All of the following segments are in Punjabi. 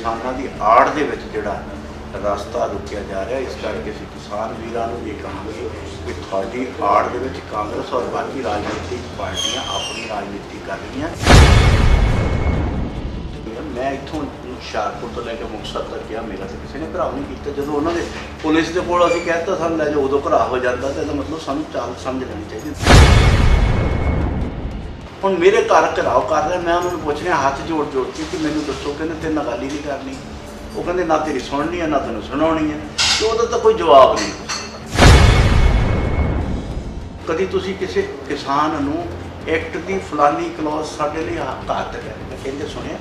किसानों की आड़ दे विच जिहड़ा रास्ता रुकिया जा रहा है। इस करके असीं किसान वीरां नूं ये कहांगे कि तुहाडी आड़ दे विच कांग्रेस और बाकी राजनीतिक पार्टियां अपनी राजनीति कर रही हैं। मैं इत्थों हुशियारपुर तो लैके मुक्तसर तक गया, मेरा तो किसी ने घराव नहीं किया। जो उन्होंने पुलिस के कोल असीं कहता सानूं लै जाओ, उदों घरा हो जाता, तो इसदा मतलब सानूं चाल समझ लेनी चाहिए। हुण मेरे घर घराव कर रहे, मैं उन्होंने पूछ रहा हाथ जोड़ जोड़ के कि मैनूं दसो, कहते तेरे नाल गल ही नहीं करनी। वो कहते ना तेरी सुननी है ना तेनों सुनाउणी है, तो उहदा तां कोई जवाब नहीं। कभी तुसीं किसी किसान नूं एक्ट की फलानी क्लॉज साडे लई घातक है कहते सुनिया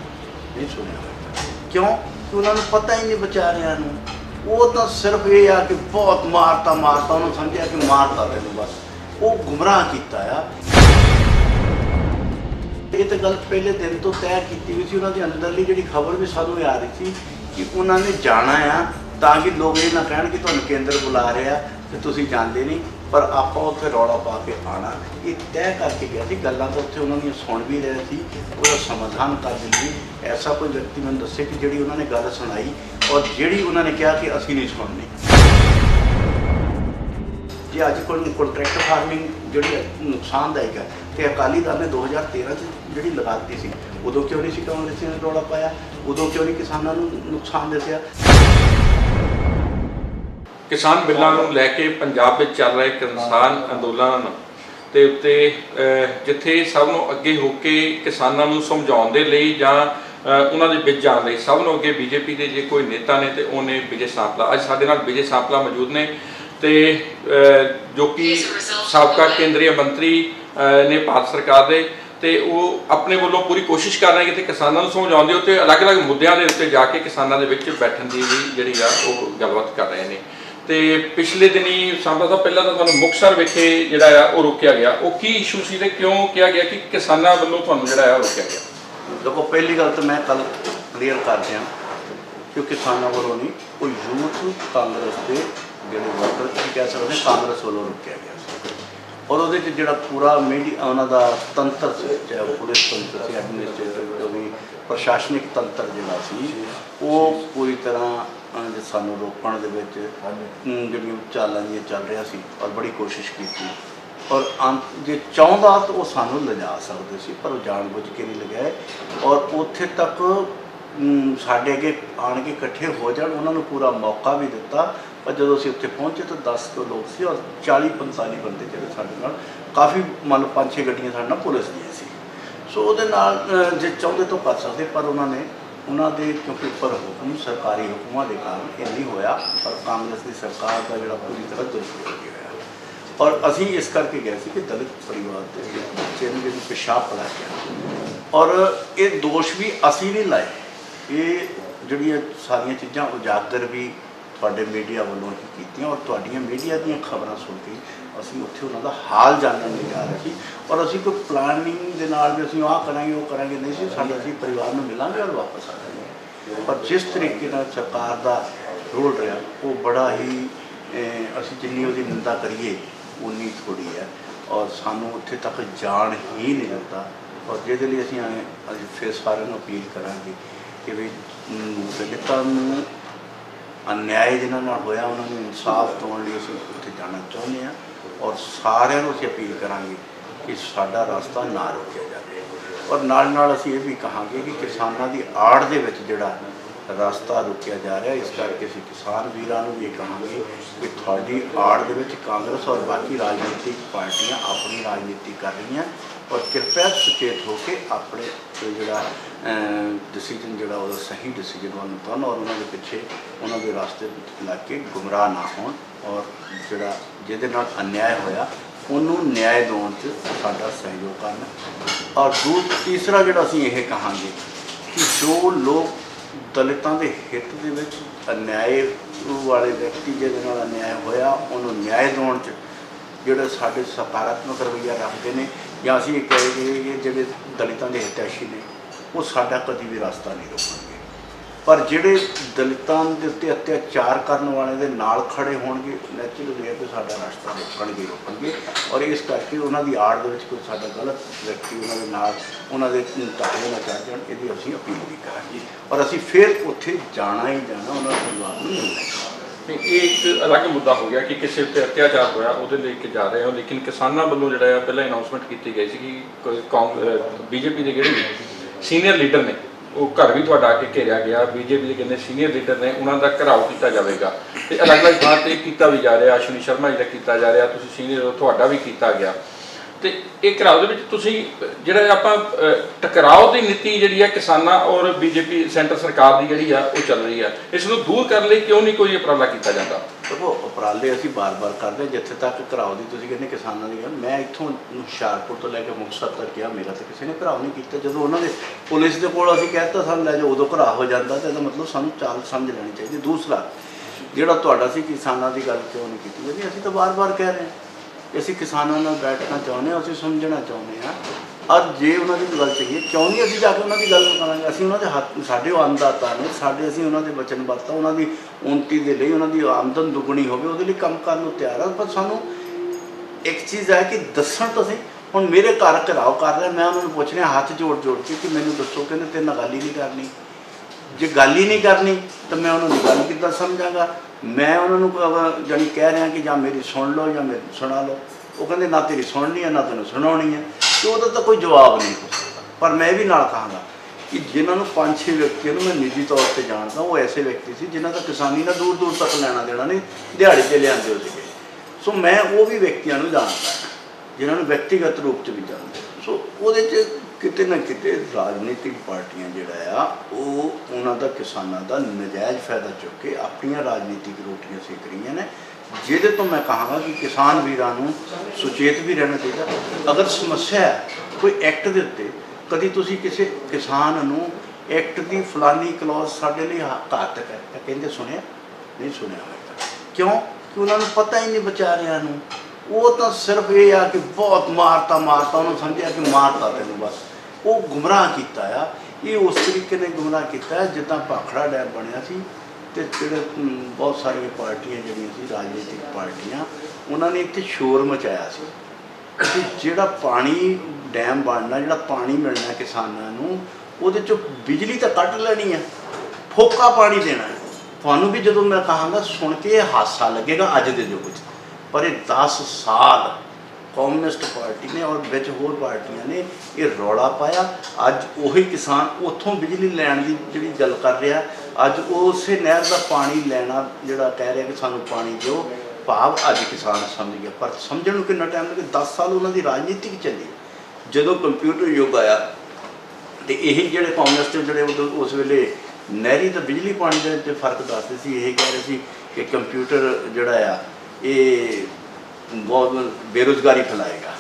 नहीं सुनिया? क्यों कि उन्होंने पता ही नहीं बेचारियां नूं। वो तो सिर्फ ये आ कि बहुत मारता मारता, उन्होंने समझा कि मारता तेनों, बस वो गुमराह किया आ। ये तो गल पहले दिन तो तय की हुई थी, उन्होंने अंदरली जी खबर भी सानू आ रही थी कि उन्होंने जाना आ ताकि लोग ये ना कहन कि तुहानूं केंद्र बुला रहे हैं तो तुसीं जांदे नहीं, पर आपां उत्थे रौला पा के आना। ये तय करके गया थी। गल्लां तो उत्थे उन्होंने सुन भी रहे थे, उसका समाधान कर देंगे। ऐसा कोई व्यक्ति मैंने दस्से कि जिहड़ी उन्होंने गल सुनाई और जिहड़ी उन्होंने कहा कि असीं नहीं सुननी। जे अज कॉन्ट्रैक्ट फार्मिंग जिहड़ी नुकसानदायक है, तो अकाली दल ने 2013 जिहड़ी लगाती सी, उदों क्यों नहीं सी कांग्रेस ने रौला पाया? उदों क्यों नहीं किसानों नूं नुकसान दस्सिया? किसान बिलों को लैके पंजाब में चल रहे किसान अंदोलन के उत्ते जिथे सब नूं अगे होके किसानों नूं समझाउण दे लई जां उन्हां दे विच जाण लई सब नूं अगे बीजेपी के जे कोई नेता ने तो उन्हें विजय सांपला, अज साडे नाल विजय सांपला मौजूद ने ते जो कि साबका केंद्रीय मंत्री ने भारत सरकार दे, ते वो अपने वालों पूरी कोशिश कर रहे हैं कि किसानों को समझाउण दी, अलग अलग मुद्दों के उत्ते जाके किसानों के विच बैठण की भी जिहड़ी आ वो गलबात कर रहे हैं। तो पिछले दिनी सांबा साहब पहला तो तुहानूं मुक्तसर विखे जिहड़ा आ वो रोकिया गया, वो की इशू सी ते क्यों कहा गया कि किसानों वालों तुहानूं जिहड़ा आ रोकिया गया? देखो पहली गल तो मैं कल क्लीयर कर दिया कि किसानों वालों नहीं, वो यूथ कांग्रेस के जिहड़े वोटर कह सकते हैं कांग्रेस वालों रोकिया गया। और वो जो पूरा मीडिया उन्होंने तंत्र से, चाहे वो पुलिस तंत्र से, एडमिनिस्ट्रेटिव जो भी प्रशासनिक तंत्र जोड़ा सी, वो पूरी तरह सानू रोकण दे विच जिहड़ियां चालां जिहियां चल रहा सी और बड़ी कोशिश की थी। और जे चाहुंदा तो वो सानू लिजा सकते सी, पर वो जानबुझ के नहीं लगाए। और उत्थे तक साडे अगे आण के इकट्ठे हो जाण, उन्होंने पूरा मौका भी दिता। पर जो असीं उत्थे पहुँचे तो 10 तो लोग सी और 40-45 बंदे जिहड़े साडे नाल, काफ़ी मान लो 5-6 गड्डियां साडे नाल पुलिस दीयां सी। सो उहदे नाल जे चाहुंदे तो कर सकते, पर उन्होंने उन्होंने क्योंकि उपर हुक्म सरकारी हुक्मों के कारण ये नहीं होया। पर कांग्रेस की सरकार का जो पूरी तरह दुरुपयोग होया। और असी इस करके गए थे कि दलित परिवार के बच्चे ने जो पेशाब पड़ा गया, और ये दोष भी असी नहीं लाए, ये जड़ियाँ सारिया चीज़ां उजागर भी तुहाडे मीडिया वालों ही कीतियां। और तुहाडियां मीडिया दी खबरां सुन के असीं उत्थे उन्हां दा हाल जानन नहीं जा रहे थे। और असीं कोई प्लानिंग दे नाल भी असीं आह करांगे वो करांगे नहीं सी। साडे असीं परिवार नूं मिलांगे और वापस आ जाएंगे। पर जिस तरीके नाल सरकार दा रोल रहा वो बड़ा ही असीं जिन्नी उहदी निंदा करिए उन्नी थोड़ी है। और सानू उत्थे तक जाण ही नहीं दिता। और जिहदे लई असीं आए असीं फिर सारिਆਂ ਨੂੰ अपील करांगे कि भी दलितां नूं अन्याय जिन्हां नाल होया उन्होंने इंसाफ दिवाउण लई असीं उत्थे जाना चाहुंदे हां। और सारिਆਂ ਨੂੰ ਅਸੀਂ अपील करांगे कि साडा रास्ता ना रोकिया जाए। और नाल नाल असीं ये भी कहांगे कि किसानां दी आड़ दे विच जिहड़ा रास्ता रोकिया जा रहा है। इस करके असीं किसान वीरां नूं भी ये कहांगे कि तुहाडी आड़ दे विच कांग्रेस और बाकी राजनीतिक पार्टियां अपनी राजनीति कर रही हैं। और कृपया सचेत होकर अपने जोड़ा डिसीजन जोड़ा वो सही डिसीजन उन्होंने और उन्होंने पिछे उन्होंने रास्ते लग के गुमराह ना हो। और जोड़ा जिहदे नाल अन्याय होया उन्होंने न्याय दिवाउण च साडा सहयोग करना। और तीसरा जोड़ा असीं ये कहांगे कि जो लोग दलितां दे हित दे विच अन्याय वाले व्यक्ति जिहदे नाल अन्याय होया उन्होंने न्याय दिवाउण च जोड़े साडे सकारात्मक रवैया रखते हैं, या असीं ये कहे कि ये जोड़े दलितां दे हितैषी ने वो साडा कभी भी रास्ता नहीं रोकेंगे। ਪਰ ਜਿਹੜੇ ਦਲਿਤਾਂ ਦੇ ਉੱਤੇ ਅਤਿਆਚਾਰ ਕਰਨ ਵਾਲੇ ਦੇ ਨਾਲ ਖੜੇ ਹੋਣਗੇ, ਨੈਚੁਰਲੀ ਹੈ ਕਿ ਸਾਡਾ ਰਸਤਾ ਰੋਕਣਗੇ ਔਰ ਇਸ ਕਰਕੇ ਉਹਨਾਂ ਦੀ ਆੜ ਦੇ ਵਿੱਚ ਕੋਈ ਸਾਡਾ ਗਲਤ ਵਿਅਕਤੀ ਉਹਨਾਂ ਦੇ ਨਾਲ ਉਹਨਾਂ ਦੇ ਤਾਲੇ ਨਾ ਚੜ ਜਾਣ, ਇਹਦੀ ਅਸੀਂ ਅਪੀਲ ਵੀ ਕਰਾਂਗੇ ਔਰ ਅਸੀਂ ਫਿਰ ਉੱਥੇ ਜਾਣਾ ਹੀ ਜਾਣਾ ਉਹਨਾਂ ਨੂੰ ਜਵਾਬ ਨਹੀਂ ਮਿਲੇਗਾ। ਇਹ ਇੱਕ ਅਲੱਗ ਮੁੱਦਾ ਹੋ ਗਿਆ ਕਿ ਕਿਸੇ ਉੱਤੇ ਅਤਿਆਚਾਰ ਹੋਇਆ ਉਹਦੇ ਲਈ ਕੇ ਜਾ ਰਹੇ ਹੋ, ਲੇਕਿਨ ਕਿਸਾਨਾਂ ਵੱਲੋਂ ਜਿਹੜਾ ਹੈ ਪਹਿਲਾਂ ਅਨਾਉਂਸਮੈਂਟ ਕੀਤੀ ਗਈ ਸੀ ਕਿ ਬੀਜੇਪੀ ਦੇ ਜਿਹੜੇ ਸੀਨੀਅਰ ਲੀਡਰ ਨੇ ਉਹ ਘਰ ਵੀ ਤੁਹਾਡਾ ਆ ਕੇ ਘੇਰਿਆ ਗਿਆ, ਬੀਜੇਪੀ ਦੇ ਕਿੰਨੇ ਸੀਨੀਅਰ ਲੀਡਰ ਨੇ ਉਹਨਾਂ ਦਾ ਘਿਰਾਓ ਕੀਤਾ ਜਾਵੇਗਾ ਤੇ ਅਲੱਗ-ਅਲੱਗ ਥਾਂ 'ਤੇ ਕੀਤਾ ਵੀ ਜਾ ਰਿਹਾ, ਅਸ਼ਵਨੀ ਸ਼ਰਮਾ ਜੀ ਦਾ ਕੀਤਾ ਜਾ ਰਿਹਾ, ਤੁਸੀਂ ਸੀਨੀਅਰ ਤੁਹਾਡਾ ਵੀ ਕੀਤਾ ਗਿਆ ਤੇ ਇਹ ਘਿਰਾਓ ਦੇ ਵਿੱਚ ਤੁਸੀਂ ਜਿਹੜਾ ਆਪਾਂ ਟਕਰਾਓ ਦੀ ਨੀਤੀ ਜਿਹੜੀ ਹੈ ਕਿਸਾਨਾਂ ਔਰ ਬੀਜੇਪੀ ਸੈਂਟਰ ਸਰਕਾਰ ਦੀ ਜਿਹੜੀ ਆ ਉਹ ਚੱਲ ਰਹੀ ਆ, ਇਸ ਨੂੰ ਦੂਰ ਕਰਨ ਲਈ ਕਿਉਂ ਨਹੀਂ ਕੋਈ ਉਪਰਾਲਾ ਕੀਤਾ ਜਾਂਦਾ? ਦੇਖੋ ਉਪਰਾਲੇ ਅਸੀਂ ਬਾਰ-ਬਾਰ ਕਰਦੇ, ਜਿੱਥੇ ਤੱਕ ਘਿਰਾਓ ਦੀ ਤੁਸੀਂ ਕਹਿੰਦੇ ਕਿਸਾਨਾਂ ਦੀ ਗੱਲ, ਮੈਂ ਇੱਥੋਂ ਹੁਸ਼ਿਆਰਪੁਰ ਤੋਂ ਲੈ ਕੇ ਮੁਕਤਸਰ ਤੱਕ ਗਿਆ, ਮੇਰਾ ਤਾਂ ਕਿਸੇ ਨੇ ਘਿਰਾਓ ਨਹੀਂ ਕੀਤਾ। ਜਦੋਂ ਉਹਨਾਂ ਦੇ ਪੁਲਿਸ ਦੇ ਕੋਲ ਅਸੀਂ ਕਹਿਤਾ ਸਾਨੂੰ ਲੈ ਜਾਓ, ਉਦੋਂ ਘਿਰਾਓ ਹੋ ਜਾਂਦਾ ਤਾਂ ਇਹਦਾ ਮਤਲਬ ਸਾਨੂੰ ਚਾਲ ਸਮਝ ਲੈਣੀ ਚਾਹੀਦੀ। ਦੂਸਰਾ ਜਿਹੜਾ ਤੁਹਾਡਾ ਸੀ ਕਿਸਾਨਾਂ ਦੀ ਗੱਲ ਕਿਉਂ ਨਹੀਂ ਕੀਤੀ ਜਾਂਦੀ, ਅਸੀਂ ਤਾਂ ਬਾਰ-ਬਾਰ ਕਹਿ ਰਹੇ ਹਾਂ ਅਸੀਂ ਕਿਸਾਨਾਂ ਨਾਲ ਬੈਠਣਾ ਚਾਹੁੰਦੇ ਹਾਂ, ਅਸੀਂ ਸਮਝਣਾ ਚਾਹੁੰਦੇ ਹਾਂ। ਅੱਜ ਜੇ ਉਹਨਾਂ ਦੀ ਗੱਲ ਚਾਹੀਏ ਕਿਉਂ ਨਹੀਂ ਅਸੀਂ ਜਾ ਕੇ ਉਹਨਾਂ ਦੀ ਗੱਲ ਕਰਾਂਗੇ, ਅਸੀਂ ਉਹਨਾਂ ਦੇ ਹੱਥ, ਸਾਡੇ ਉਹ ਅੰਨਦਾਤਾ ਨੇ, ਅਸੀਂ ਉਹਨਾਂ ਦੇ ਵਚਨਬੱਧਤਾ, ਉਹਨਾਂ ਦੀ ਉੱਨਤੀ ਦੇ ਲਈ, ਉਹਨਾਂ ਦੀ ਆਮਦਨ ਦੁੱਗਣੀ ਹੋਵੇ ਉਹਦੇ ਲਈ ਕੰਮ ਕਰਨ ਨੂੰ ਤਿਆਰ ਹਾਂ। ਪਰ ਸਾਨੂੰ ਇੱਕ ਚੀਜ਼ ਹੈ ਕਿ ਦੱਸਣ ਤਾਂ ਸਹੀ। ਹੁਣ ਮੇਰੇ ਘਰ ਘਿਰਾਓ ਕਰ ਰਿਹਾ, ਮੈਂ ਉਹਨਾਂ ਨੂੰ ਪੁੱਛ ਰਿਹਾ ਹੱਥ ਜੋੜ ਕੇ ਕਿ ਮੈਨੂੰ ਦੱਸੋ, ਕਹਿੰਦੇ ਤੇਰੇ ਨਾਲ ਗੱਲ ਹੀ ਨਹੀਂ ਕਰਨੀ। ਜੇ ਗੱਲ ਹੀ ਨਹੀਂ ਕਰਨੀ ਤਾਂ ਮੈਂ ਉਹਨਾਂ ਦੀ ਗੱਲ ਕਿੱਦਾਂ ਸਮਝਾਂਗਾ? ਮੈਂ ਉਹਨਾਂ ਨੂੰ ਜਾਣੀ ਕਹਿ ਰਿਹਾ ਕਿ ਜਾਂ ਮੇਰੀ ਸੁਣ ਲਓ ਜਾਂ ਮੇਰੀ ਸੁਣਾ ਲਓ। ਉਹ ਕਹਿੰਦੇ ਨਾ ਤੇਰੀ ਸੁਣਨੀ ਹੈ ਨਾ ਤੈਨੂੰ ਸੁਣਾਉਣੀ ਹੈ, ਅਤੇ ਉਹਦਾ ਤਾਂ ਕੋਈ ਜਵਾਬ ਨਹੀਂ ਹੋ ਸਕਦਾ। ਪਰ ਮੈਂ ਵੀ ਨਾਲ ਕਹਾਂਗਾ ਕਿ ਜਿਨ੍ਹਾਂ ਨੂੰ 5-6 ਵਿਅਕਤੀਆਂ ਨੂੰ ਮੈਂ ਨਿੱਜੀ ਤੌਰ 'ਤੇ ਜਾਣਦਾ, ਉਹ ਐਸੇ ਵਿਅਕਤੀ ਸੀ ਜਿਨ੍ਹਾਂ ਦਾ ਕਿਸਾਨੀ ਨਾਲ ਦੂਰ ਦੂਰ ਤੱਕ ਲੈਣਾ ਦੇਣਾ ਨਹੀਂ, ਦਿਹਾੜੀ 'ਤੇ ਲਿਆਂਦੇ ਹੋ ਸੀਗੇ। ਸੋ ਮੈਂ ਉਹ ਵੀ ਵਿਅਕਤੀਆਂ ਨੂੰ ਜਾਣਦਾ ਜਿਨ੍ਹਾਂ ਨੂੰ ਵਿਅਕਤੀਗਤ ਰੂਪ 'ਚ ਵੀ ਜਾਣਦੇ। ਸੋ ਉਹਦੇ 'ਚ ਕਿਤੇ ਨਾ ਕਿਤੇ ਰਾਜਨੀਤਿਕ ਪਾਰਟੀਆਂ ਜਿਹੜਾ ਆ ਉਹ ਉਹਨਾਂ ਦਾ ਕਿਸਾਨਾਂ ਦਾ ਨਜਾਇਜ਼ ਫਾਇਦਾ ਚੁੱਕ ਕੇ ਆਪਣੀਆਂ ਰਾਜਨੀਤਿਕ ਰੋਟੀਆਂ ਸੇਕ ਰਹੀਆਂ ਨੇ, ਜਿਹਦੇ ਤੋਂ ਮੈਂ ਕਹਾਂਗਾ ਕਿ ਕਿਸਾਨ ਵੀਰਾਂ ਨੂੰ ਸੁਚੇਤ ਵੀ ਰਹਿਣਾ ਚਾਹੀਦਾ। ਅਗਰ ਸਮੱਸਿਆ ਹੈ ਕੋਈ ਐਕਟ ਦੇ ਉੱਤੇ, ਕਦੀ ਤੁਸੀਂ ਕਿਸੇ ਕਿਸਾਨ ਨੂੰ ਐਕਟ ਦੀ ਫਲਾਨੀ ਕਲੌਜ਼ ਸਾਡੇ ਲਈ ਘਾਤਕ ਹੈ ਤਾਂ ਕਹਿੰਦੇ ਸੁਣਿਆ ਨਹੀਂ ਸੁਣਿਆ ਹੋਏਗਾ। ਕਿਉਂ? ਕਿ ਉਹਨਾਂ ਨੂੰ ਪਤਾ ਹੀ ਨਹੀਂ ਵਿਚਾਰਿਆਂ ਨੂੰ। ਉਹ ਤਾਂ ਸਿਰਫ ਇਹ ਆ ਕਿ ਬਹੁਤ ਮਾਰਤਾ ਉਹਨੂੰ ਸਮਝਿਆ ਕਿ ਮਾਰਤਾ ਤੈਨੂੰ ਬਸ। ਉਹ ਗੁੰਮਰਾਹ ਕੀਤਾ ਆ। ਇਹ ਉਸ ਤਰੀਕੇ ਨੇ ਗੁੰਮਰਾਹ ਕੀਤਾ ਜਿੱਦਾਂ ਭਾਖੜਾ ਡੈਮ ਬਣਿਆ ਸੀ ਅਤੇ ਜਿਹੜੇ ਬਹੁਤ ਸਾਰੀਆਂ ਪਾਰਟੀਆਂ ਜਿਹੜੀਆਂ ਸੀ ਰਾਜਨੀਤਿਕ ਪਾਰਟੀਆਂ, ਉਹਨਾਂ ਨੇ ਇੱਥੇ ਸ਼ੋਰ ਮਚਾਇਆ ਸੀ ਕਿ ਜਿਹੜਾ ਪਾਣੀ ਡੈਮ ਬਣਨਾ, ਜਿਹੜਾ ਪਾਣੀ ਮਿਲਣਾ ਕਿਸਾਨਾਂ ਨੂੰ, ਉਹਦੇ 'ਚੋਂ ਬਿਜਲੀ ਤਾਂ ਕੱਢ ਲੈਣੀ ਹੈ, ਫੋਕਾ ਪਾਣੀ ਦੇਣਾ ਹੈ ਤੁਹਾਨੂੰ। ਵੀ ਜਦੋਂ ਮੈਂ ਕਹਾਂਗਾ ਸੁਣ ਕੇ ਇਹ ਹਾਸਾ ਲੱਗੇਗਾ ਅੱਜ ਦੇ ਯੁੱਗ 'ਚ, ਪਰ ਇਹ 10 ਸਾਲ ਕਮਿਊਨਿਸਟ ਪਾਰਟੀ ਨੇ ਔਰ ਵਿੱਚ ਹੋਰ ਪਾਰਟੀਆਂ ਨੇ ਇਹ ਰੌਲਾ ਪਾਇਆ। ਅੱਜ ਉਹੀ ਕਿਸਾਨ ਉੱਥੋਂ ਬਿਜਲੀ ਲੈਣ ਦੀ ਜਿਹੜੀ ਗੱਲ ਕਰ ਰਿਹਾ, ਅੱਜ ਉਸੇ ਨਹਿਰ ਦਾ ਪਾਣੀ ਲੈਣਾ ਜਿਹੜਾ ਕਹਿ ਰਿਹਾ ਕਿ ਸਾਨੂੰ ਪਾਣੀ ਦਿਓ, ਭਾਵ ਅੱਜ ਕਿਸਾਨ ਸਮਝ ਗਿਆ। ਪਰ ਸਮਝਣ ਨੂੰ ਕਿੰਨਾ ਟਾਈਮ ਲੱਗਿਆ? 10 ਸਾਲ ਉਹਨਾਂ ਦੀ ਰਾਜਨੀਤਿਕ ਚੱਲੀ। ਜਦੋਂ ਕੰਪਿਊਟਰ ਯੁੱਗ ਆਇਆ ਅਤੇ ਇਹੀ ਜਿਹੜੇ ਕਾਂਗਰਸ ਦੇ ਜਿਹੜੇ ਉਸ ਵੇਲੇ ਨਹਿਰੀ ਤਾਂ ਬਿਜਲੀ ਪਾਣੀ ਦੇ ਵਿੱਚ ਫਰਕ ਦੱਸਦੇ ਸੀ, ਇਹ ਕਹਿ ਰਹੇ ਸੀ ਕਿ ਕੰਪਿਊਟਰ ਜਿਹੜਾ ਆ ਇਹ ਬਹੁਤ ਬੇਰੁਜ਼ਗਾਰੀ ਫੈਲਾਏਗਾ।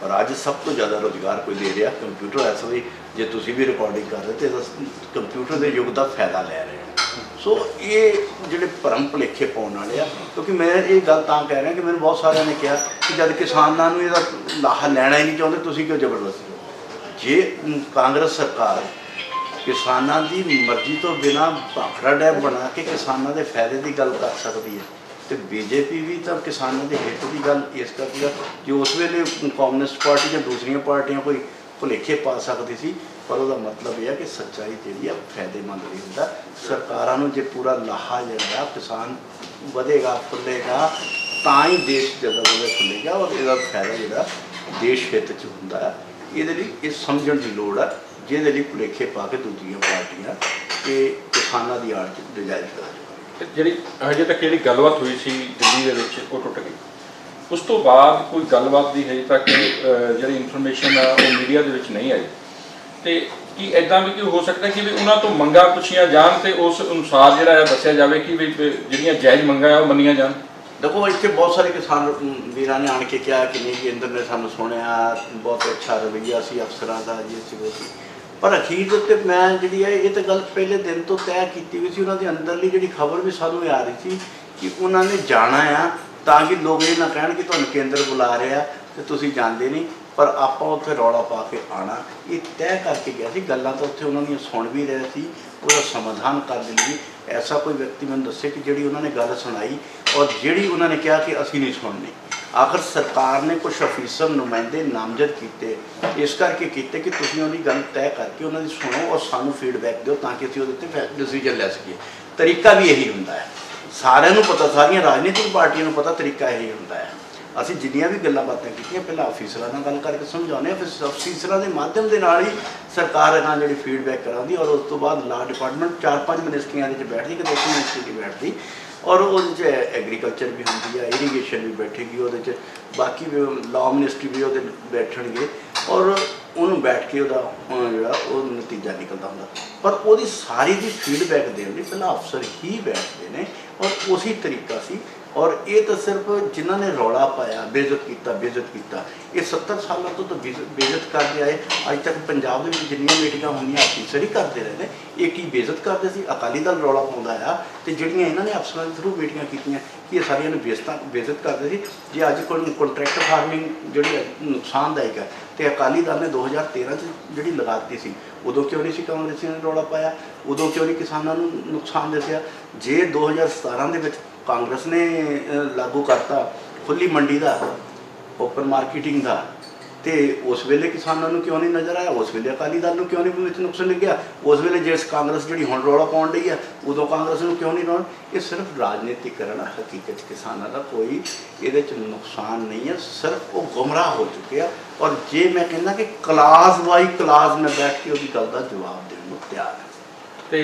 ਪਰ ਅੱਜ ਸਭ ਤੋਂ ਜ਼ਿਆਦਾ ਰੁਜ਼ਗਾਰ ਕੋਈ ਦੇ ਰਿਹਾ ਕੰਪਿਊਟਰ। ਇਸ ਲਈ ਜੇ ਤੁਸੀਂ ਵੀ ਰਿਕਾਰਡਿੰਗ ਕਰ ਰਹੇ ਤਾਂ ਕੰਪਿਊਟਰ ਦੇ ਯੁੱਗ ਦਾ ਫਾਇਦਾ ਲੈ ਰਹੇ ਹੋ। ਸੋ ਇਹ ਜਿਹੜੇ ਭਰਮ ਭੁਲੇਖੇ ਪਾਉਣ ਵਾਲੇ ਆ, ਕਿਉਂਕਿ ਮੈਂ ਇਹ ਗੱਲ ਤਾਂ ਕਹਿ ਰਿਹਾ ਕਿ ਮੈਨੂੰ ਬਹੁਤ ਸਾਰਿਆਂ ਨੇ ਕਿਹਾ ਕਿ ਜਦ ਕਿਸਾਨਾਂ ਨੂੰ ਇਹਦਾ ਲਾਹਾ ਲੈਣਾ ਹੀ ਨਹੀਂ ਚਾਹੁੰਦੇ, ਤੁਸੀਂ ਕਿਉਂ ਜ਼ਬਰਦਸਤੀ? ਜੇ ਕਾਂਗਰਸ ਸਰਕਾਰ ਕਿਸਾਨਾਂ ਦੀ ਮਰਜ਼ੀ ਤੋਂ ਬਿਨਾਂ ਭਾਖੜਾ ਡੈਮ ਬਣਾ ਕੇ ਕਿਸਾਨਾਂ ਦੇ ਫਾਇਦੇ ਦੀ ਗੱਲ ਕਰ ਸਕਦੀ ਹੈ, ਅਤੇ ਬੀਜੇਪੀ ਵੀ ਤਾਂ ਕਿਸਾਨਾਂ ਦੇ ਹਿੱਤ ਦੀ ਗੱਲ ਇਸ ਕਰਕੇ ਕਿ ਉਸ ਵੇਲੇ ਕਮਿਊਨਿਸਟ ਪਾਰਟੀ ਜਾਂ ਦੂਸਰੀਆਂ ਪਾਰਟੀਆਂ ਕੋਈ ਭੁਲੇਖੇ ਪਾ ਸਕਦੀ ਸੀ। ਪਰ ਉਹਦਾ ਮਤਲਬ ਇਹ ਹੈ ਕਿ ਸੱਚਾਈ ਜਿਹੜੀ ਆ ਫਾਇਦੇਮੰਦ ਨਹੀਂ ਹੁੰਦਾ। ਸਰਕਾਰਾਂ ਨੂੰ ਜੇ ਪੂਰਾ ਲਾਹਾ ਜਿਹੜਾ ਕਿਸਾਨ ਵਧੇਗਾ ਫੁੱਲੇਗਾ ਤਾਂ ਹੀ ਦੇਸ਼ ਜਦੋਂ ਫੁੱਲੇਗਾ ਔਰ ਇਹਦਾ ਫਾਇਦਾ ਜਿਹੜਾ ਦੇਸ਼ ਹਿੱਤ 'ਚ ਹੁੰਦਾ ਹੈ। ਇਹਦੇ ਲਈ ਇਹ ਸਮਝਣ ਦੀ ਲੋੜ ਹੈ, ਜਿਹਦੇ ਲਈ ਭੁਲੇਖੇ ਪਾ ਕੇ ਦੂਜੀਆਂ ਪਾਰਟੀਆਂ ਇਹ ਕਿਸਾਨਾਂ ਦੀ ਆੜ 'ਚ ਨਜਾਇਜ਼ ਫਾਇਦਾ। ਜਿਹੜੀ ਹਜੇ ਤੱਕ ਜਿਹੜੀ ਗੱਲਬਾਤ ਹੋਈ ਸੀ ਦਿੱਲੀ ਦੇ ਵਿੱਚ ਉਹ ਟੁੱਟ ਗਈ। ਉਸ ਤੋਂ ਬਾਅਦ ਕੋਈ ਗੱਲਬਾਤ ਦੀ ਹਜੇ ਤੱਕ ਜਿਹੜੀ ਇਨਫੋਰਮੇਸ਼ਨ ਆ ਉਹ ਮੀਡੀਆ ਦੇ ਵਿੱਚ ਨਹੀਂ ਆਈ। ਅਤੇ ਕੀ ਇੱਦਾਂ ਵੀ ਕੋਈ ਹੋ ਸਕਦਾ ਕਿ ਵੀ ਉਹਨਾਂ ਤੋਂ ਮੰਗਾਂ ਪੁੱਛੀਆਂ ਜਾਣ ਅਤੇ ਉਸ ਅਨੁਸਾਰ ਜਿਹੜਾ ਹੈ ਦੱਸਿਆ ਜਾਵੇ ਕਿ ਵੀ ਜਿਹੜੀਆਂ ਜਾਇਜ਼ ਮੰਗਾਂ ਆ ਉਹ ਮੰਨੀਆਂ ਜਾਣ? ਦੇਖੋ ਇੱਥੇ ਬਹੁਤ ਸਾਰੇ ਕਿਸਾਨ ਵੀਰਾਂ ਨੇ ਆਣ ਕੇ ਕਿਹਾ ਕਿ ਨਹੀਂ ਕੇਂਦਰ ਨੇ ਸਾਨੂੰ ਸੁਣਿਆ, ਬਹੁਤ ਅੱਛਾ ਰਵੱਈਆ ਸੀ ਅਫਸਰਾਂ ਦਾ, ਜੀ ਸੀ ਉਹ ਸੀ। ਪਰ ਅਖੀਰ ਦੇ ਉੱਤੇ ਮੈਂ ਜਿਹੜੀ ਹੈ ਇਹ ਤਾਂ ਗੱਲ ਪਹਿਲੇ ਦਿਨ ਤੋਂ ਤੈਅ ਕੀਤੀ ਹੋਈ ਸੀ। ਉਹਨਾਂ ਦੀ ਅੰਦਰਲੀ ਜਿਹੜੀ ਖਬਰ ਵੀ ਸਾਨੂੰ ਇਹ ਆ ਰਹੀ ਸੀ ਕਿ ਉਹਨਾਂ ਨੇ ਜਾਣਾ ਆ ਤਾਂ ਕਿ ਲੋਕ ਇਹ ਨਾ ਕਹਿਣ ਕਿ ਤੁਹਾਨੂੰ ਕੇਂਦਰ ਬੁਲਾ ਰਿਹਾ ਅਤੇ ਤੁਸੀਂ ਜਾਂਦੇ ਨਹੀਂ। ਪਰ ਆਪਾਂ ਉੱਥੇ ਰੌਲਾ ਪਾ ਕੇ ਆਣਾ ਇਹ ਤੈਅ ਕਰਕੇ ਗਿਆ ਸੀ। ਗੱਲਾਂ ਤਾਂ ਉੱਥੇ ਉਹਨਾਂ ਦੀਆਂ ਸੁਣ ਵੀ ਰਹੇ ਸੀ, ਉਹਦਾ ਸਮਾਧਾਨ ਕਰ ਦਿੰਦੀ। ਐਸਾ ਕੋਈ ਵਿਅਕਤੀ ਮੈਨੂੰ ਦੱਸੇ ਕਿ ਜਿਹੜੀ ਉਹਨਾਂ ਨੇ ਗੱਲ ਸੁਣਾਈ ਔਰ ਜਿਹੜੀ ਉਹਨਾਂ ਨੇ ਕਿਹਾ ਕਿ ਅਸੀਂ ਨਹੀਂ ਸੁਣਨੀ। ਆਖਰ ਸਰਕਾਰ ਨੇ ਕੁਝ ਅਫੀਸਰ ਨੁਮਾਇੰਦੇ ਨਾਮਜ਼ਦ ਕੀਤੇ, ਇਸ ਕਰਕੇ ਕੀਤੇ ਕਿ ਤੁਸੀਂ ਉਹਦੀ ਗੱਲ ਤੈਅ ਕਰਕੇ ਉਹਨਾਂ ਦੀ ਸੁਣੋ ਔਰ ਸਾਨੂੰ ਫੀਡਬੈਕ ਦਿਓ ਤਾਂ ਕਿ ਅਸੀਂ ਉਹਦੇ ਉੱਤੇ ਡਿਸੀਜਨ ਲੈ ਸਕੀਏ। ਤਰੀਕਾ ਵੀ ਇਹੀ ਹੁੰਦਾ ਹੈ, ਸਾਰਿਆਂ ਨੂੰ ਪਤਾ, ਸਾਰੀਆਂ ਰਾਜਨੀਤਿਕ ਪਾਰਟੀਆਂ ਨੂੰ ਪਤਾ ਤਰੀਕਾ ਇਹੀ ਹੁੰਦਾ ਹੈ। ਅਸੀਂ ਜਿੰਨੀਆਂ ਵੀ ਗੱਲਾਂ ਬਾਤਾਂ ਕੀਤੀਆਂ ਪਹਿਲਾਂ ਅਫੀਸਰਾਂ ਨਾਲ ਗੱਲ ਕਰਕੇ ਸਮਝਾਉਂਦੇ ਹਾਂ, ਫਿਰ ਅਫੀਸਰਾਂ ਦੇ ਮਾਧਿਅਮ ਦੇ ਨਾਲ ਹੀ ਸਰਕਾਰ ਨਾਲ ਜਿਹੜੀ ਫੀਡਬੈਕ ਕਰਾਉਂਦੀ ਔਰ ਉਸ ਤੋਂ ਬਾਅਦ ਲਾ ਡਿਪਾਰਟਮੈਂਟ 4-5 ਮਿਨਿਸਟਰੀਆਂ ਦੇ ਵਿੱਚ ਬੈਠਦੀ, ਕਿਤੇ ਇੱਕ ਮਿਨਿਸਟਰੀ ਦੀ ਬੈਠਦੀ ਔਰ ਉਹਦੇ 'ਚ ਐਗਰੀਕਲਚਰ ਵੀ ਹੁੰਦੀ ਹੈ, ਇਰੀਗੇਸ਼ਨ ਵੀ ਬੈਠੇਗੀ ਉਹਦੇ 'ਚ, ਬਾਕੀ ਵੀ ਲਾਅ ਮਿਨਿਸਟਰੀ ਵੀ ਉਹਦੇ ਬੈਠਣਗੇ ਔਰ ਉਹਨੂੰ ਬੈਠ ਕੇ ਉਹਦਾ ਜਿਹੜਾ ਉਹ ਨਤੀਜਾ ਨਿਕਲਦਾ ਹੁੰਦਾ। ਪਰ ਉਹਦੀ ਸਾਰੀ ਦੀ ਫੀਡਬੈਕ ਦੇਣ ਲਈ ਪਹਿਲਾਂ ਅਫਸਰ ਹੀ ਬੈਠਦੇ ਨੇ ਔਰ ਉਸੇ ਤਰੀਕਾ ਸੀ। ਔਰ ਇਹ ਤਾਂ ਸਿਰਫ ਜਿਨ੍ਹਾਂ ਨੇ ਰੌਲਾ ਪਾਇਆ, ਬੇਇੱਜ਼ਤ ਕੀਤਾ, ਇਹ 70 ਸਾਲਾਂ ਤੋਂ ਤਾਂ ਬੇਇੱਜ਼ਤ ਕਰਦੇ ਆਏ। ਅੱਜ ਤੱਕ ਪੰਜਾਬ ਦੇ ਵਿੱਚ ਜਿੰਨੀਆਂ ਮੀਟਿੰਗਾਂ ਹੁੰਦੀਆਂ ਅਫਸਰ ਹੀ ਕਰਦੇ ਰਹੇ ਨੇ। ਇਹ ਕੀ ਬੇਇੱਜ਼ਤ ਕਰਦੇ ਸੀ? ਅਕਾਲੀ ਦਲ ਰੌਲਾ ਪਾਉਂਦਾ ਆ ਤੇ ਜਿਹੜੀਆਂ ਇਹਨਾਂ ਨੇ ਅਫਸਰਾਂ ਦੇ ਥਰੂ ਮੀਟਿੰਗਾਂ ਕੀਤੀਆਂ ਕਿ ਇਹ ਸਾਰੀਆਂ ਨੂੰ ਬੇਇੱਜ਼ਤ ਕਰਦੇ ਸੀ। ਜੇ ਅੱਜ ਕੋਈ ਕੰਟਰੈਕਟ ਫਾਰਮਿੰਗ ਜਿਹੜੀ ਨੁਕਸਾਨਦਾਇਕ ਹੈ ਤੇ ਅਕਾਲੀ ਦਲ ਨੇ 2013 'ਚ ਜਿਹੜੀ ਲਗਾ ਦਿੱਤੀ ਸੀ, ਉਦੋਂ ਕਿਉਂ ਨਹੀਂ ਸੀ ਕਾਂਗਰਸੀਆਂ ਨੇ ਰੌਲਾ ਪਾਇਆ? ਉਦੋਂ ਕਿਉਂ ਨਹੀਂ ਕਿਸਾਨਾਂ ਨੂੰ ਨੁਕਸਾਨ ਦੱਸਿਆ? ਜੇ 2017 ਦੇ ਵਿੱਚ ਕਾਂਗਰਸ ਨੇ ਲਾਗੂ ਕਰਤਾ ਖੁੱਲੀ ਮੰਡੀ ਦਾ, ਓਪਨ ਮਾਰਕੀਟਿੰਗ ਦਾ, ਤੇ ਉਸ ਵੇਲੇ ਕਿਸਾਨਾਂ ਨੂੰ ਕਿਉਂ ਨਹੀਂ ਨਜ਼ਰ ਆਇਆ? ਉਸ ਵੇਲੇ ਅਕਾਲੀ ਦਲ ਨੂੰ ਕਿਉਂ ਨਹੀਂ ਵਿੱਚ ਨੁਕਸਾਨ ਲੱਗਿਆ? ਉਸ ਵੇਲੇ ਜਿਸ ਕਾਂਗਰਸ ਜਿਹੜੀ ਹੁਣ ਰੌਲਾ ਪਾਉਣ ਡਈ ਆ ਉਦੋਂ ਕਾਂਗਰਸ ਨੂੰ ਕਿਉਂ ਨਹੀਂ ਰੌਲਾ? ਇਹ ਸਿਰਫ ਰਾਜਨੀਤੀਕਰਨ ਆ। ਹਕੀਕਤ ਕਿਸਾਨਾਂ ਦਾ ਕੋਈ ਇਹਦੇ 'ਚ ਨੁਕਸਾਨ ਨਹੀਂ ਹੈ, ਸਿਰਫ ਉਹ ਗੁੰਮਰਾਹ ਹੋ ਚੁੱਕੇ ਆ। ਔਰ ਜੇ ਮੈਂ ਕਹਿੰਦਾ ਕਿ ਕਲਾਸ ਬਾਈ ਕਲਾਸ ਮੈਂ ਬੈਠ ਕੇ ਉਹਦੀ ਗੱਲ ਦਾ ਜਵਾਬ ਦੇਣ ਨੂੰ ਤਿਆਰ ਹਾਂ। ਤੇ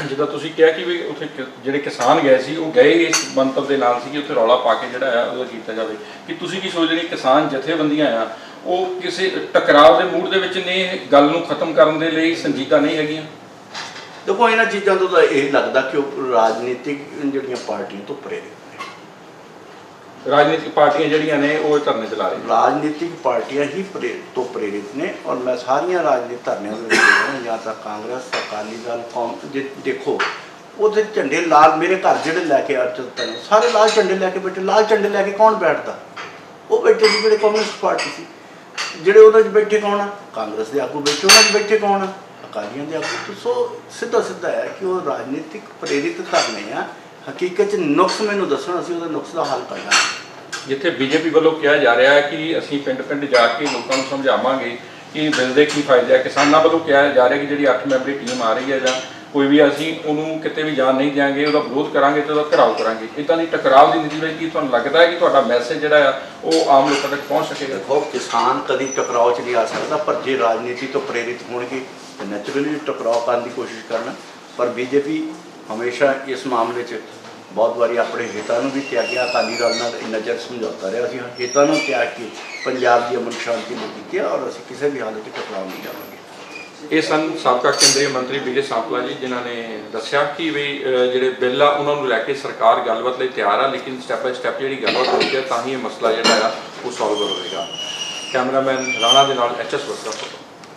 ਜਿੱਦਾਂ ਤੁਸੀਂ ਕਿਹਾ ਕਿ ਵੀ ਉੱਥੇ ਜਿਹੜੇ ਕਿਸਾਨ ਗਏ ਸੀ ਉਹ ਗਏ ਇਸ ਮੰਤਵ ਦੇ ਨਾਲ ਸੀ ਕਿ ਉੱਥੇ ਰੌਲਾ ਪਾ ਕੇ ਜਿਹੜਾ ਆ ਉਹਦਾ ਕੀਤਾ ਜਾਵੇ, ਕਿ ਤੁਸੀਂ ਕੀ ਸੋਚਦੇ ਨੇ ਕਿਸਾਨ ਜਥੇਬੰਦੀਆਂ ਆ ਉਹ ਕਿਸੇ ਟਕਰਾਅ ਦੇ ਮੂਡ ਦੇ ਵਿੱਚ ਨੇ, ਗੱਲ ਨੂੰ ਖਤਮ ਕਰਨ ਦੇ ਲਈ ਸੰਜੀਦਾ ਨਹੀਂ ਹੈਗੀਆਂ? ਦੇਖੋ, ਇਹਨਾਂ ਚੀਜ਼ਾਂ ਤੋਂ ਤਾਂ ਇਹ ਲੱਗਦਾ ਕਿ ਉਹ ਰਾਜਨੀਤਿਕ ਜਿਹੜੀਆਂ ਪਾਰਟੀਆਂ ਤੋਂ ਪ੍ਰੇਰਿਤ ਨੇ। ਰਾਜਨੀਤਿਕ ਪਾਰਟੀਆਂ ਜਿਹੜੀਆਂ ਨੇ ਉਹ ਧਰਨੇ ਚਲਾ ਰਹੀਆਂ, ਰਾਜਨੀਤਿਕ ਪਾਰਟੀਆਂ ਹੀ ਤੋਂ ਪ੍ਰੇਰਿਤ ਨੇ। ਔਰ ਮੈਂ ਸਾਰੀਆਂ ਰਾਜਨੀਤਿਕ ਧਰਨਿਆਂ ਦੇ ਵਿੱਚ ਜਾਂ ਤਾਂ ਕਾਂਗਰਸ, ਅਕਾਲੀ ਦਲ, ਜੇ ਦੇਖੋ ਉਹਦੇ ਝੰਡੇ ਲਾਲ, ਮੇਰੇ ਘਰ ਜਿਹੜੇ ਲੈ ਕੇ ਅਰਜਨ ਸਾਰੇ ਲਾਲ ਝੰਡੇ ਲੈ ਕੇ ਬੈਠੇ। ਲਾਲ ਝੰਡੇ ਲੈ ਕੇ ਕੌਣ ਬੈਠਦਾ? ਉਹ ਬੈਠੇ ਸੀ ਜਿਹੜੇ ਕਮਿਊਨਿਸਟ ਪਾਰਟੀ ਸੀ। ਜਿਹੜੇ ਉਹਨਾਂ 'ਚ ਬੈਠੇ ਕੌਣ ਆ? ਕਾਂਗਰਸ ਦੇ ਆਗੂ ਬੈਠੇ। ਉਹਨਾਂ 'ਚ ਬੈਠੇ ਕੌਣ ਆ? ਅਕਾਲੀਆਂ ਦੇ ਆਗੂ। ਸੋ ਸਿੱਧਾ ਹੈ ਕਿ ਉਹ ਰਾਜਨੀਤਿਕ ਪ੍ਰੇਰਿਤ ਧਰਨੇ ਆ। ਹਕੀਕਤ 'ਚ ਨੁਕਸ ਮੈਨੂੰ ਦੱਸਣ, ਅਸੀਂ ਉਹਦਾ ਨੁਕਸ ਦਾ ਹੱਲ ਕਰਨਾ। ਜਿੱਥੇ ਬੀਜੇਪੀ ਵੱਲੋਂ ਕਿਹਾ ਜਾ ਰਿਹਾ ਹੈ ਕਿ ਅਸੀਂ ਪਿੰਡ ਜਾ ਕੇ ਲੋਕਾਂ ਨੂੰ ਸਮਝਾਵਾਂਗੇ ਕਿ ਬਿੱਲ ਦੇ ਕੀ ਫਾਇਦੇ ਆ, ਕਿਸਾਨਾਂ ਵੱਲੋਂ ਕਿਹਾ ਜਾ ਰਿਹਾ ਕਿ ਜਿਹੜੀ 8 ਮੈਂਬਰੀ ਟੀਮ ਆ ਰਹੀ ਹੈ ਜਾਂ ਕੋਈ ਵੀ, ਅਸੀਂ ਉਹਨੂੰ ਕਿਤੇ ਵੀ ਜਾਣ ਨਹੀਂ ਦਿਆਂਗੇ, ਉਹਦਾ ਵਿਰੋਧ ਕਰਾਂਗੇ ਤੇ ਉਹਦਾ ਘਿਰਾਓ ਕਰਾਂਗੇ। ਇੱਦਾਂ ਦੀ ਟਕਰਾਅ ਦੀ ਨੀਤੀ ਵਿੱਚ ਕੀ ਤੁਹਾਨੂੰ ਲੱਗਦਾ ਹੈ ਕਿ ਤੁਹਾਡਾ ਮੈਸੇਜ ਜਿਹੜਾ ਆ ਉਹ ਆਮ ਲੋਕਾਂ ਤੱਕ ਪਹੁੰਚ ਸਕੇਗਾ? ਦੇਖੋ, ਕਿਸਾਨ ਕਦੀ ਟਕਰਾਅ 'ਚ ਨਹੀਂ ਆ ਸਕਦਾ, ਪਰ ਜੇ ਰਾਜਨੀਤੀ ਤੋਂ ਪ੍ਰੇਰਿਤ ਹੋਣਗੇ ਤਾਂ ਨੈਚੁਰਲੀ ਟਕਰਾਅ ਕਰਨ ਦੀ ਕੋਸ਼ਿਸ਼ ਕਰਨਾ। ਪਰ ਬੀਜੇਪੀ ਹਮੇਸ਼ਾ ਇਸ ਮਾਮਲੇ 'ਚ ਬਹੁਤ ਵਾਰੀ ਆਪਣੇ ਹਿੱਤਾਂ ਨੂੰ ਵੀ ਤਿਆਗਿਆ। ਅਕਾਲੀ ਦਲ ਨਾਲ ਨਜ਼ਰ ਸਮਝੌਤਾ ਰਿਹਾ। ਅਸੀਂ ਹਿੱਤਾਂ ਨੂੰ ਤਿਆਗ ਕੇ ਪੰਜਾਬ ਦੀ ਅਮਨ ਸ਼ਾਂਤੀ ਨੂੰ ਕੀਤੀ ਔਰ ਅਸੀਂ ਕਿਸੇ ਵੀ ਹਾਲਤ 'ਚ ਟਕਰਾਅ ਨਹੀਂ ਜਾਵਾਂਗੇ। ਇਹ ਸਨ ਸਾਬਕਾ ਕੇਂਦਰੀ ਮੰਤਰੀ ਵਿਜੇ ਸਾਂਪਲਾ ਜੀ, ਜਿਨ੍ਹਾਂ ਨੇ ਦੱਸਿਆ ਕਿ ਵੀ ਜਿਹੜੇ ਬਿੱਲ ਆ ਉਹਨਾਂ ਨੂੰ ਲੈ ਕੇ ਸਰਕਾਰ ਗੱਲਬਾਤ ਲਈ ਤਿਆਰ ਆ, ਲੇਕਿਨ ਸਟੈਪ ਬਾਈ ਸਟੈਪ ਜਿਹੜੀ ਗੱਲਬਾਤ ਹੋਈ ਹੈ ਤਾਂ ਹੀ ਇਹ ਮਸਲਾ ਜਿਹੜਾ ਆ ਉਹ ਸੋਲਵ ਹੋਵੇਗਾ। ਕੈਮਰਾਮੈਨ ਰਾਣਾ ਦੇ ਨਾਲ HS ਵਰਕਰ।